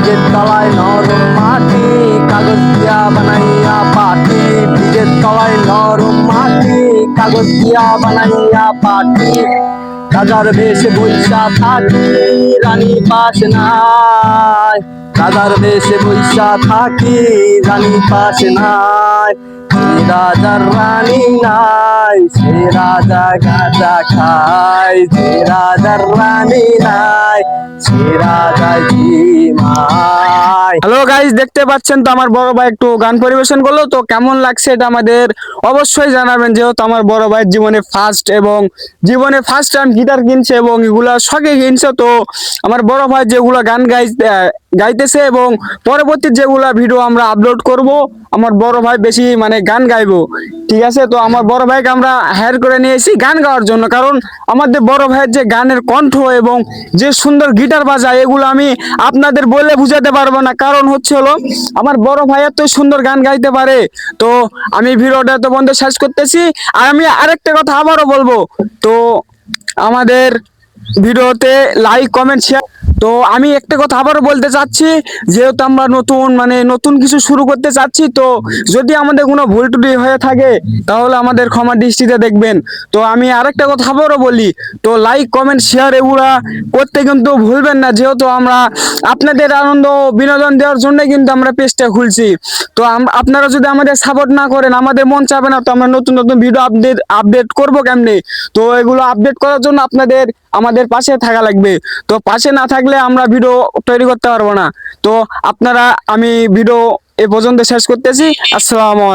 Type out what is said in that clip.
ব্রিজের তলায় নরম মাটি, কাগজ দিয়া বানাইয়া পাটি। ব্রিজের তলায় নরম মাটি, কাগজ দিয়া বানাইয়া পাটি। রাজার বেশে বৈশা থাকি, রানী পাশ নাই। রাজার বেশে বৈশা থাকি, রানী পাশ নাই। সে রাজার রানী নাই, সে রাজা গাঁজা খায়। যে রাজার রানী নাই, সে রাজায় জিমায়। হ্যালো গাইস, দেখতে পাচ্ছেন তো আমার বড় ভাই একটু গান পরিবেশন করলো। তো কেমন লাগছে এটা আমাদের অবশ্যই জানাবেন, যেহেতু আমার বড় ভাইয়ের জীবনে ফার্স্ট টাইম গিটার কিনছে এবং এগুলা শখে কিনছে। তো আমার বড় ভাই যেগুলা গান গাইতেছে এবং পরবর্তী যেগুলা ভিডিও আমরা আপলোড করব, আমার বড় ভাই বেশি মানে গান গাইবো, ঠিক আছে। তো আমার বড় ভাইকে আমরা হায়ার করে নিয়েছি গান গাওয়ার জন্য, কারণ আমাদের বড় ভাইয়ের যে গানের কণ্ঠ এবং যে সুন্দর গিটার বাজায়, এগুলো আমি আপনাদের বলে বুঝাতে পারবো না। কারণ হলো আমার বড় ভাই এত সুন্দর গান গাইতে পারে। তো আমি ভিডিওটা তো বন্ধ শেষ করতেছি। আর আমি আরেকটা কথা আবারও বলবো, তো আমাদের ভিডিওতে লাইক কমেন্ট শেয়ার। তো আমি একটা কথা আবারও বলতে চাচ্ছি, যেহেতু আমরা নতুন কিছু শুরু করতে চাচ্ছি, তো যদি আমাদের কোনো ভুল ত্রুটি হয়ে থাকে তাহলে আমাদের ক্ষমা দৃষ্টিতে দেখবেন। তো আমি আরেকটা কথা আবারও বলি, তো লাইক কমেন্ট শেয়ার এগুলা করতে কিন্তু ভুলবেন না, যেহেতু আমরা আপনাদের আনন্দ বিনোদন দেওয়ার জন্য কিন্তু আমরা পেজটা খুলছি। তো আপনারা যদি আমাদের সাপোর্ট না করেন, আমাদের মন চাবে না, তো আমরা নতুন নতুন ভিডিও আপডেট করবো কেমনে? তো এগুলো আপডেট করার জন্য আমাদের পাশে থাকা লাগবে। তো পাশে না থাকলে আমরা ভিডিও তৈরি করতে পারবো না। তো আমি ভিডিও এ পর্যন্ত শেষ করতেছি। আসসালামু আলাইকুম।